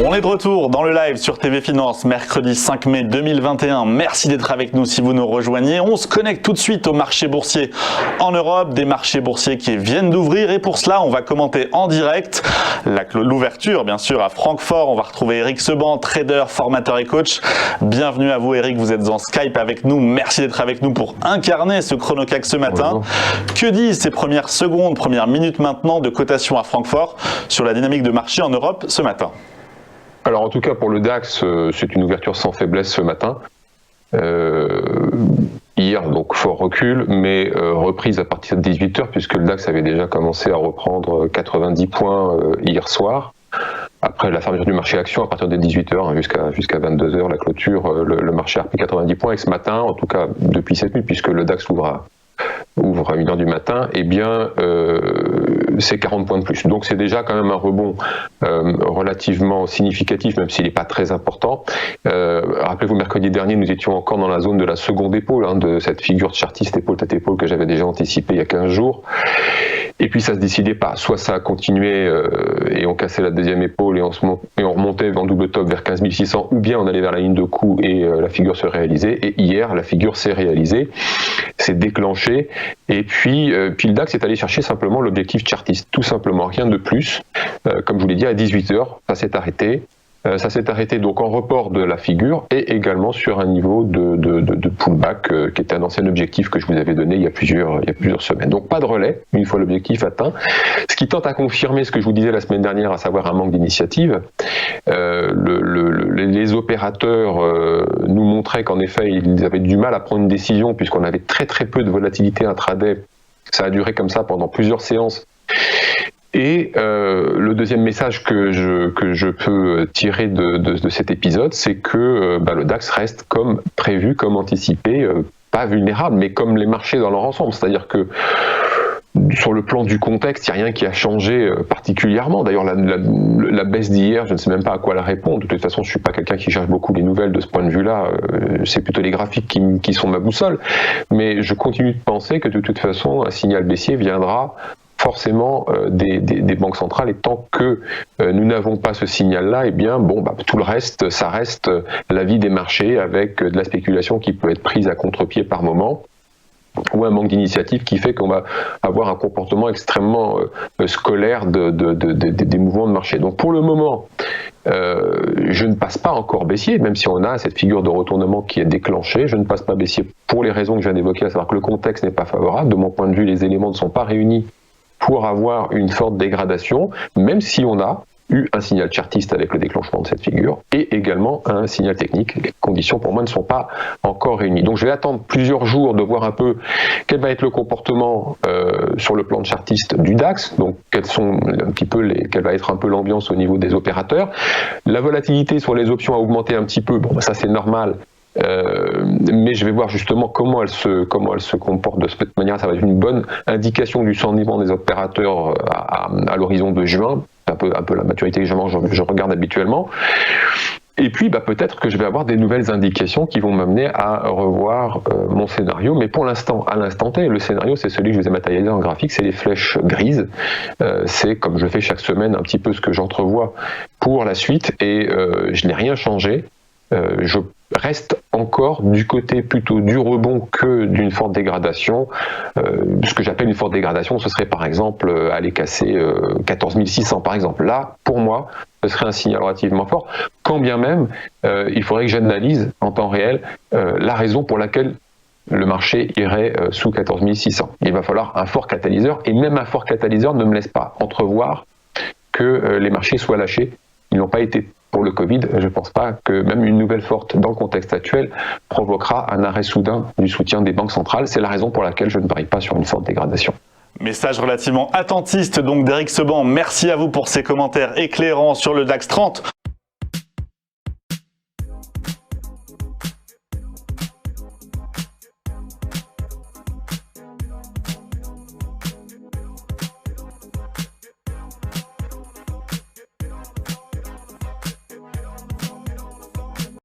On est de retour dans le live sur TV Finance, mercredi 5 mai 2021. Merci d'être avec nous si vous nous rejoignez. On se connecte tout de suite aux marchés boursiers en Europe, des marchés boursiers qui viennent d'ouvrir. Et pour cela, on va commenter en direct l'ouverture, bien sûr, à Francfort. On va retrouver Eric Seban, trader, formateur et coach. Bienvenue à vous, Eric. Vous êtes en Skype avec nous. Merci d'être avec nous pour incarner ce chronocac ce matin. Bonjour. Que disent ces premières secondes, premières minutes maintenant de cotation à Francfort sur la dynamique de marché en Europe ce matin? Alors en tout cas pour le DAX, c'est une ouverture sans faiblesse ce matin. Hier, donc fort recul, mais reprise à partir de 18h, puisque le DAX avait déjà commencé à reprendre 90 points hier soir. Après la fermeture du marché action, à partir de 18h jusqu'à 22h, la clôture, le marché a repris 90 points. Et ce matin, en tout cas depuis cette nuit, puisque le DAX ouvre à 1h du matin, eh bien c'est 40 points de plus. Donc c'est déjà quand même un rebond relativement significatif, même s'il n'est pas très important. Rappelez-vous, mercredi dernier, nous étions encore dans la zone de la seconde épaule, de cette figure chartiste épaule-tête-épaule que j'avais déjà anticipée il y a 15 jours. Et puis ça se décidait pas. Soit ça a continué et on cassait la deuxième épaule et on remontait en double top vers 15 600, ou bien on allait vers la ligne de coup et la figure se réalisait. Et hier, la figure s'est réalisée, s'est déclenchée, et puis le DAX est allé chercher simplement l'objectif chartiste, tout simplement, rien de plus. Comme je vous l'ai dit, à 18h, ça s'est arrêté. Ça s'est arrêté donc en report de la figure et également sur un niveau de pullback qui était un ancien objectif que je vous avais donné il y a plusieurs semaines. Donc pas de relais une fois l'objectif atteint, ce qui tente à confirmer ce que je vous disais la semaine dernière, à savoir un manque d'initiative. Les opérateurs nous montraient qu'en effet ils avaient du mal à prendre une décision puisqu'on avait très très peu de volatilité intraday. Ça a duré comme ça pendant plusieurs séances. Et le deuxième message que je peux tirer de cet épisode, c'est que le DAX reste comme prévu, comme anticipé, pas vulnérable, mais comme les marchés dans leur ensemble. C'est-à-dire que sur le plan du contexte, il n'y a rien qui a changé particulièrement. D'ailleurs, la baisse d'hier, je ne sais même pas à quoi la répondre. De toute façon, je ne suis pas quelqu'un qui cherche beaucoup les nouvelles de ce point de vue-là. C'est plutôt les graphiques qui sont ma boussole. Mais je continue de penser que de toute façon, un signal baissier viendra forcément des banques centrales, et tant que nous n'avons pas ce signal-là, eh bien tout le reste, ça reste la vie des marchés avec de la spéculation qui peut être prise à contre-pied par moment, ou un manque d'initiative qui fait qu'on va avoir un comportement extrêmement scolaire des mouvements de marché. Donc pour le moment, je ne passe pas encore baissier, même si on a cette figure de retournement qui est déclenchée. Je ne passe pas baissier pour les raisons que je viens d'évoquer, à savoir que le contexte n'est pas favorable. De mon point de vue, les éléments ne sont pas réunis pour avoir une forte dégradation, même si on a eu un signal chartiste avec le déclenchement de cette figure, et également un signal technique. Les conditions pour moi ne sont pas encore réunies. Donc je vais attendre plusieurs jours de voir un peu quel va être le comportement sur le plan de chartiste du DAX, donc quelle va être un peu l'ambiance au niveau des opérateurs. La volatilité sur les options a augmenté un petit peu, ça c'est normal. Mais je vais voir justement comment elle se comporte de cette manière. Ça va être une bonne indication du sentiment des opérateurs à l'horizon de juin, un peu la maturité que je regarde habituellement. Et puis peut-être que je vais avoir des nouvelles indications qui vont m'amener à revoir mon scénario. Mais pour l'instant, à l'instant T, le scénario, c'est celui que je vous ai matérialisé en graphique, c'est les flèches grises. C'est, comme je fais chaque semaine, un petit peu ce que j'entrevois pour la suite, et je n'ai rien changé. Je reste encore du côté plutôt du rebond que d'une forte dégradation. Ce que j'appelle une forte dégradation, ce serait par exemple aller casser 14 600 par exemple. Là, pour moi, ce serait un signal relativement fort, quand bien même il faudrait que j'analyse en temps réel la raison pour laquelle le marché irait sous 14 600. Il va falloir un fort catalyseur, et même un fort catalyseur ne me laisse pas entrevoir que les marchés soient lâchés. Ils n'ont pas été pour le Covid. Je ne pense pas que même une nouvelle forte dans le contexte actuel provoquera un arrêt soudain du soutien des banques centrales. C'est la raison pour laquelle je ne parie pas sur une forte dégradation. Message relativement attentiste donc d'Eric Seban. Merci à vous pour ces commentaires éclairants sur le DAX 30.